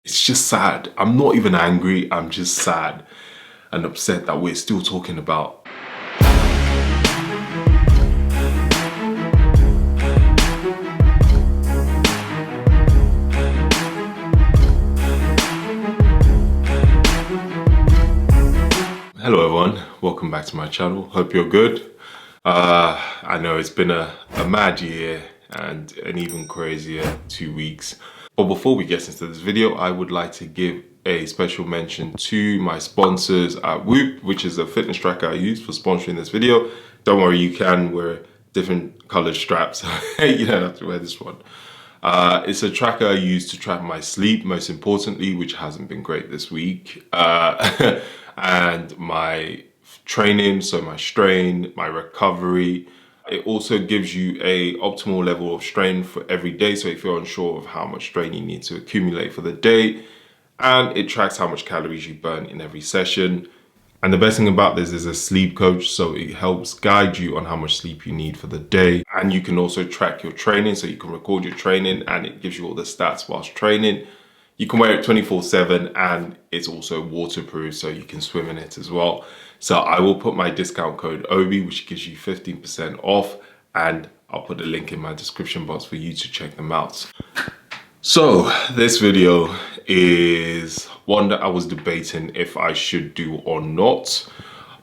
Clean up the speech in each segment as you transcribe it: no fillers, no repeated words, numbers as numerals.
It's just sad. I'm not even angry, I'm just sad and upset that we're still talking about. Hello everyone, welcome back to my channel. Hope you're good. I know it's been a mad year and an even crazier 2 weeks. But before we get into this video, I would like to give a special mention to my sponsors at Whoop, which is a fitness tracker I use for sponsoring this video. Don't worry, you can wear different colored straps. You don't have to wear this one. It's a tracker I use to track my sleep, most importantly, which hasn't been great this week, and my training, so my strain, my recovery. It also gives you a optimal level of strain for every day, so if you're unsure of how much strain you need to accumulate for the day, and it tracks how much calories you burn in every session. And the best thing about this is a sleep coach, so it helps guide you on how much sleep you need for the day. And you can also track your training, so you can record your training and it gives you all the stats whilst training. You can wear it 24/7 and it's also waterproof, so you can swim in it as well. So I will put my discount code OBI, which gives you 15% off, and I'll put the link in my description box for you to check them out. So this video is one that I was debating if I should do or not,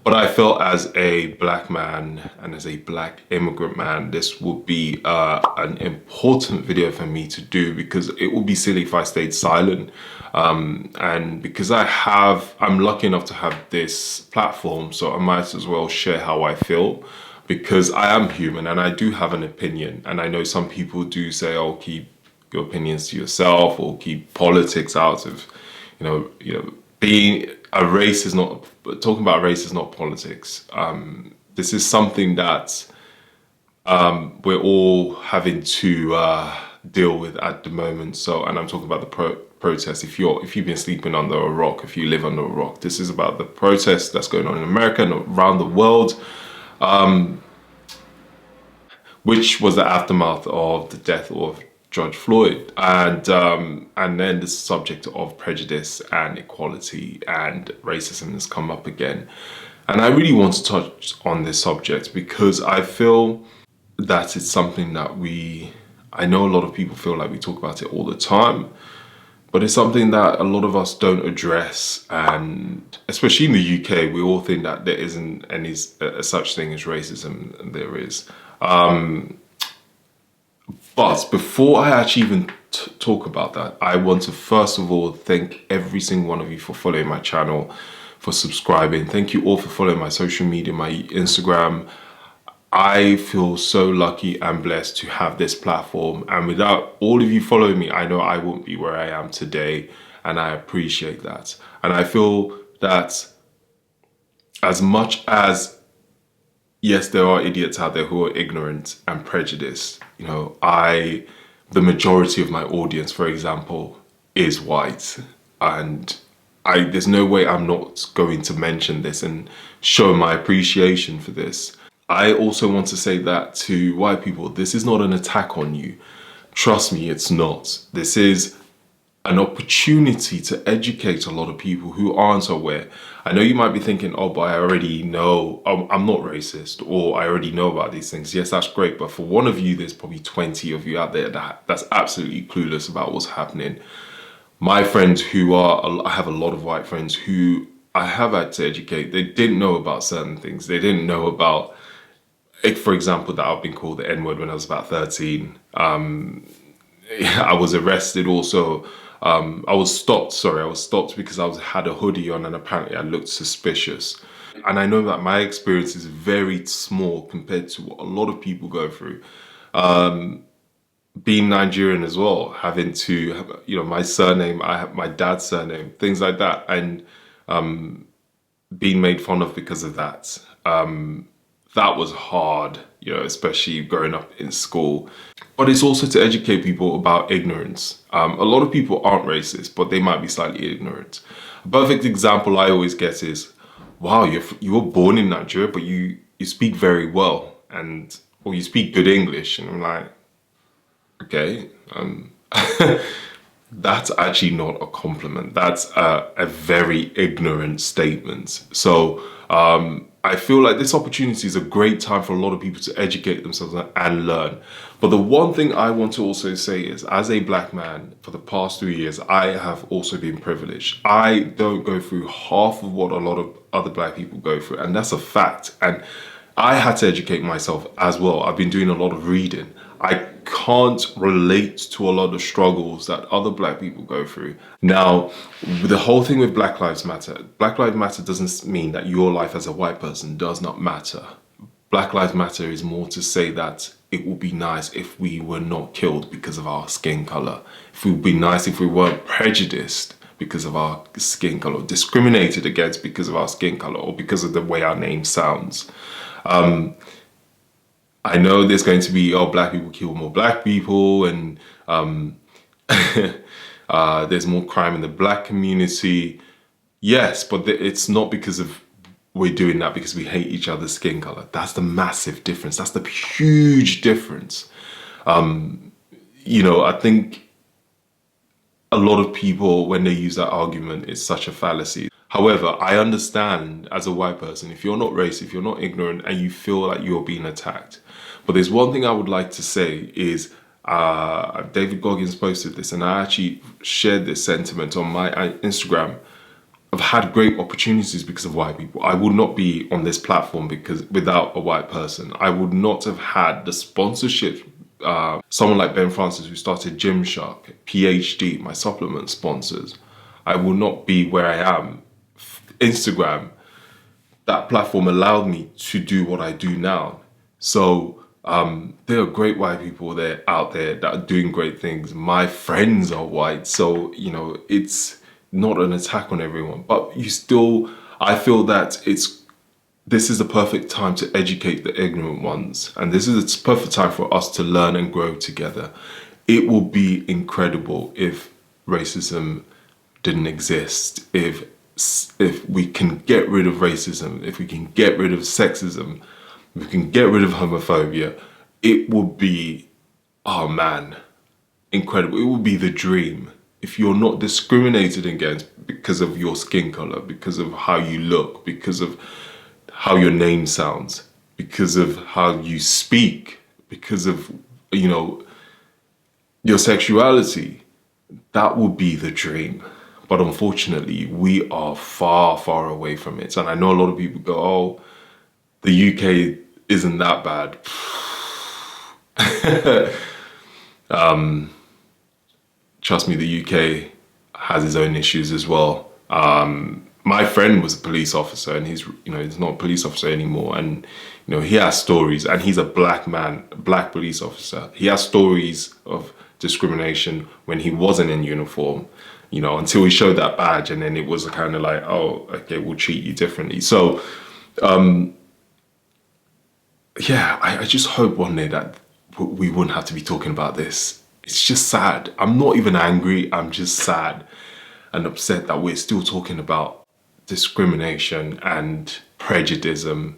but I felt as a black man and as a black immigrant man, this would be an important video for me to do, because it would be silly if I stayed silent. And because I'm lucky enough to have this platform, so I might as well share how I feel, because I am human and I do have an opinion. And I know some people do say, oh, keep your opinions to yourself, or keep politics out of, being a race is not, talking about race is not politics. This is something that we're all having to deal with at the moment. So, and I'm talking about the protest. If you've been sleeping under a rock, if you live under a rock, this is about the protest that's going on in America and around the world, which was the aftermath of the death of George Floyd, and then the subject of prejudice and equality and racism has come up again. And I really want to touch on this subject because I feel that it's something that I know a lot of people feel like we talk about it all the time, but it's something that a lot of us don't address. And especially in the UK, we all think that there isn't any such thing as racism, and there is. But before I actually even talk about that, I want to first of all thank every single one of you for following my channel, for subscribing. Thank you all for following my social media, my Instagram. I feel so lucky and blessed to have this platform. And without all of you following me, I know I wouldn't be where I am today. And I appreciate that. And I feel that as much as, yes, there are idiots out there who are ignorant and prejudiced. The majority of my audience, for example, is white. And there's no way I'm not going to mention this and show my appreciation for this. I also want to say that to white people, this is not an attack on you. Trust me, it's not. This is an opportunity to educate a lot of people who aren't aware. I know you might be thinking, oh, but I already know, I'm not racist, or I already know about these things. Yes, that's great. But for one of you, there's probably 20 of you out there that's absolutely clueless about what's happening. My friends I have a lot of white friends who I have had to educate. They didn't know about certain things. They didn't know about, for example, that I've been called the N-word when I was about 13. I was arrested also. I was stopped because I had a hoodie on and apparently I looked suspicious. And I know that my experience is very small compared to what a lot of people go through. Being Nigerian as well, having to, my surname, I have my dad's surname, things like that, and being made fun of because of that. That was hard, especially growing up in school. But it's also to educate people about ignorance. A lot of people aren't racist, but they might be slightly ignorant. A perfect example I always get is, wow, you were born in Nigeria, but you speak very well, or you speak good English. And I'm like, okay, that's actually not a compliment. That's a very ignorant statement. So I feel like this opportunity is a great time for a lot of people to educate themselves and learn. But the one thing I want to also say is, as a black man, for the past 3 years, I have also been privileged. I don't go through half of what a lot of other black people go through, and that's a fact. And I had to educate myself as well. I've been doing a lot of reading. I can't relate to a lot of struggles that other black people go through. Now, the whole thing with Black Lives Matter doesn't mean that your life as a white person does not matter. Black Lives Matter is more to say that it would be nice if we were not killed because of our skin color. It would be nice if we weren't prejudiced because of our skin color, discriminated against because of our skin color, or because of the way our name sounds. I know there's going to be, oh, black people kill more black people, and there's more crime in the black community. Yes, but it's not because of we're doing that because we hate each other's skin color. That's the massive difference. That's the huge difference. I think a lot of people, when they use that argument, it's such a fallacy. However, I understand as a white person, if you're not racist, if you're not ignorant, and you feel like you're being attacked. But there's one thing I would like to say is, David Goggins posted this, and I actually shared this sentiment on my Instagram. I've had great opportunities because of white people. I would not be on this platform without a white person. I would not have had the sponsorship. Someone like Ben Francis, who started Gymshark, PhD, my supplement sponsors. I will not be where I am. Instagram, that platform allowed me to do what I do now. So there are great white people out there that are doing great things. My friends are white, so it's not an attack on everyone, but I feel that this is the perfect time to educate the ignorant ones, and this is a perfect time for us to learn and grow together. It will be incredible if racism didn't exist, if we can get rid of racism, if we can get rid of sexism, if we can get rid of homophobia. It would be, oh man, incredible. It would be the dream. If you're not discriminated against because of your skin color, because of how you look, because of how your name sounds, because of how you speak, because of your sexuality, that would be the dream. But unfortunately, we are far, far away from it. And I know a lot of people go, oh, the UK isn't that bad. Trust me, the UK has its own issues as well. My friend was a police officer, and he's not a police officer anymore. And he has stories, and he's a black man, a black police officer. He has stories of discrimination when he wasn't in uniform, until he showed that badge, and then it was kind of like, oh, okay, we'll treat you differently. So, yeah, I just hope one day that we wouldn't have to be talking about this. It's just sad. I'm not even angry. I'm just sad and upset that we're still talking about discrimination and prejudice in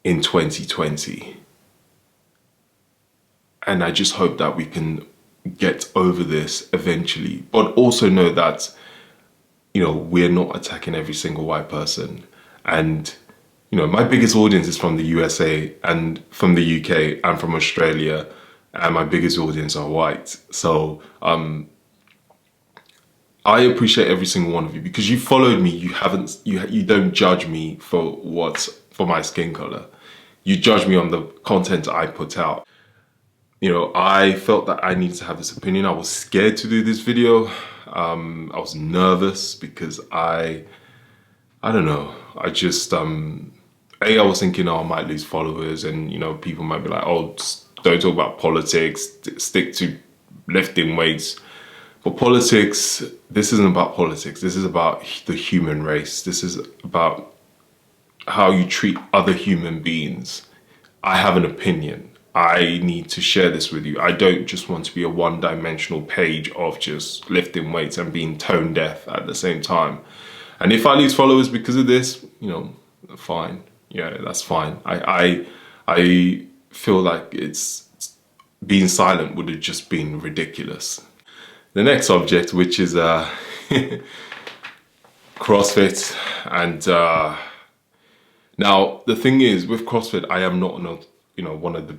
2020. And I just hope that we can get over this eventually, but also know that, we're not attacking every single white person. And, my biggest audience is from the USA and from the UK and from Australia, and my biggest audience are white. So, I appreciate every single one of you because you followed me. You don't judge me for my skin color. You judge me on the content I put out. I felt that I needed to have this opinion. I was scared to do this video. I was nervous because I don't know. I just, I was thinking, oh, I might lose followers, and, people might be like, oh, don't talk about politics, stick to lifting weights. But politics, this isn't about politics. This is about the human race. This is about how you treat other human beings. I have an opinion. I need to share this with you. I don't just want to be a one-dimensional page of just lifting weights and being tone deaf at the same time. And if I lose followers because of this, fine. Yeah, that's fine. I feel like being silent would have just been ridiculous. the next subject, which is CrossFit. And now the thing is, with CrossFit, I am not one of the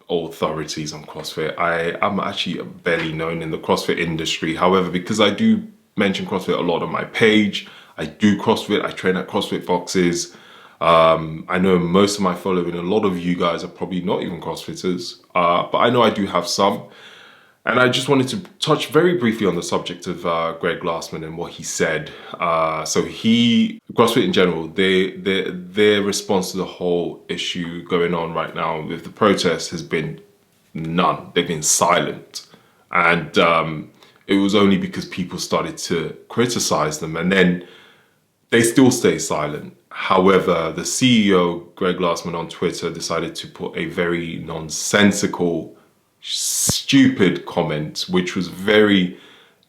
authorities on CrossFit. I am actually barely known in the CrossFit industry. However, because I do mention CrossFit a lot on my page, I do CrossFit, I train at CrossFit boxes. I know most of my following, a lot of you guys are probably not even CrossFitters, but I know I do have some. And I just wanted to touch very briefly on the subject of Greg Glassman and what he said. CrossFit in general, their response to the whole issue going on right now with the protests has been none. They've been silent. And it was only because people started to criticize them, and then they still stay silent. However, the CEO, Greg Glassman, on Twitter decided to put a very nonsensical, stupid comment, which was very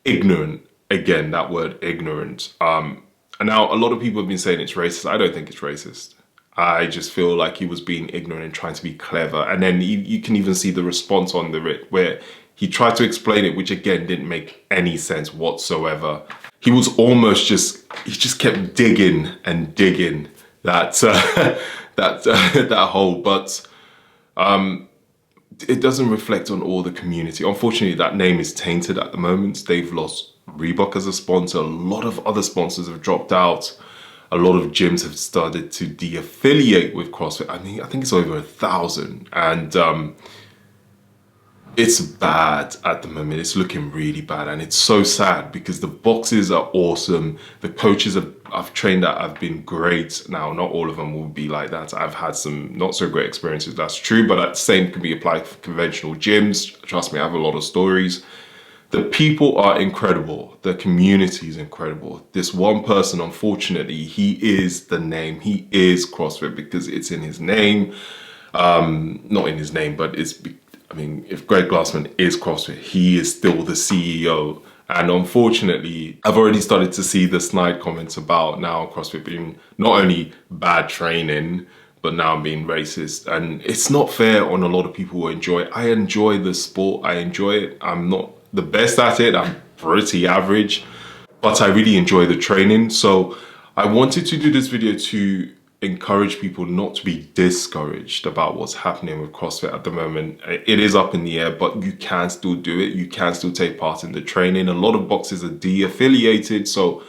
ignorant. Again, that word ignorant. And now a lot of people have been saying it's racist. I don't think it's racist. I just feel like he was being ignorant and trying to be clever. And then you can even see the response on where he tried to explain it, which again didn't make any sense whatsoever. He was almost he just kept digging and digging that that hole, but it doesn't reflect on all the community. Unfortunately, that name is tainted at the moment. They've lost Reebok as a sponsor. A lot of other sponsors have dropped out. A lot of gyms have started to de-affiliate with CrossFit. I mean, I think it's over 1,000, and it's bad at the moment. It's looking really bad, and it's so sad because the boxes are awesome. The coaches I've trained at have been great. Now, not all of them will be like that. I've had some not so great experiences, that's true, but that same can be applied for conventional gyms. Trust me, I have a lot of stories. The people are incredible. The community is incredible. This one person, unfortunately, he is the name. He is CrossFit because it's in his name. Not in his name, but I mean, if Greg Glassman is CrossFit, he is still the CEO. And unfortunately, I've already started to see the snide comments about now CrossFit being not only bad training, but now being racist. And it's not fair on a lot of people who enjoy it. I enjoy the sport. I enjoy it. I'm not the best at it. I'm pretty average, but I really enjoy the training. So I wanted to do this video to encourage people not to be discouraged about what's happening with CrossFit at the moment. It is up in the air, but you can still do it. You can still take part in the training. A lot of boxes are de-affiliated, so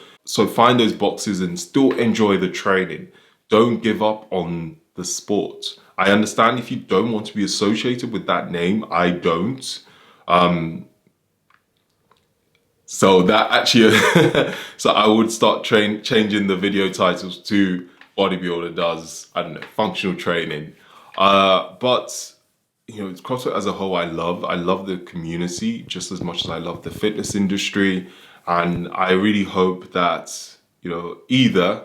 find those boxes and still enjoy the training. Don't give up on the sport. I understand if you don't want to be associated with that name. I don't. So that actually, so I would start changing the video titles to bodybuilder does, I don't know, functional training. But you know, CrossFit as a whole, I love the community just as much as I love the fitness industry. And I really hope that, you know, either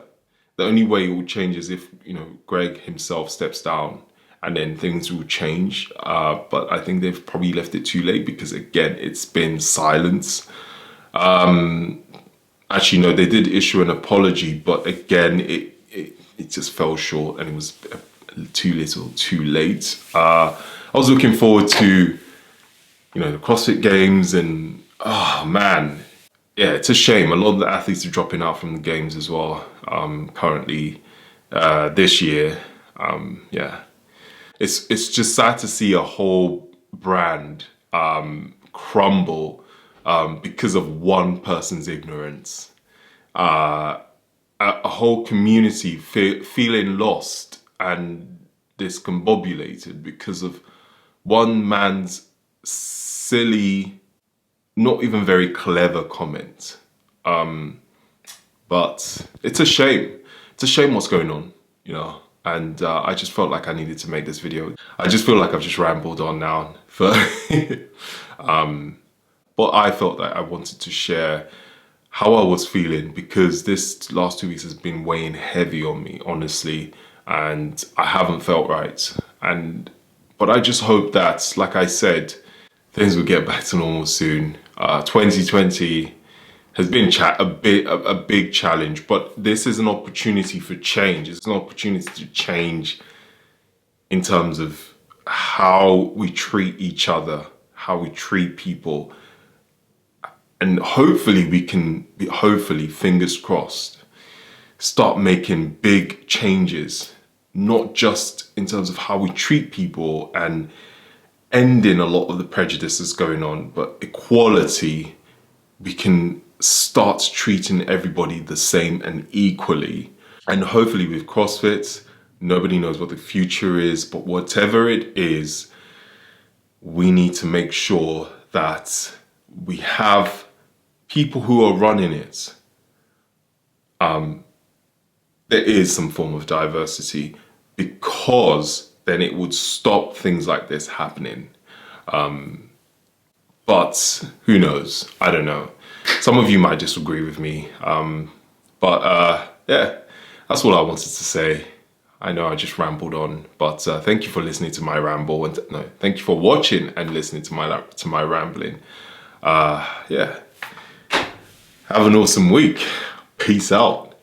the only way it will change is if, you know, Greg himself steps down, and then things will change. But I think they've probably left it too late because again, it's been silence. Actually, no, they did issue an apology, but again, it just fell short and it was too little, too late. I was looking forward to, you know, the CrossFit Games, and oh man, yeah, it's a shame. A lot of the athletes are dropping out from the games as well. Currently, this year, yeah, it's just sad to see a whole brand crumble because of one person's ignorance. A whole community feeling lost and discombobulated because of one man's silly, not even very clever comment. But it's a shame. It's a shame what's going on, you know. And I just felt like I needed to make this video. I just feel like I've just rambled on now. But I felt that I wanted to share how I was feeling because this last 2 weeks has been weighing heavy on me, honestly, and I haven't felt right. But I just hope that, like I said, things will get back to normal soon. 2020 has been a big challenge, but this is an opportunity for change. It's an opportunity to change in terms of how we treat each other, how we treat people, And hopefully we can, hopefully, fingers crossed, start making big changes, not just in terms of how we treat people and ending a lot of the prejudices going on, but equality. We can start treating everybody the same and equally. And hopefully with CrossFit, nobody knows what the future is, but whatever it is, we need to make sure that we have people who are running it. There is some form of diversity, because then it would stop things like this happening. But who knows? I don't know. Some of you might disagree with me. Yeah, that's all I wanted to say. I know I just rambled on, but thank you for listening to my ramble, and no, thank you for watching and listening to my rambling. Yeah. Have an awesome week. Peace out.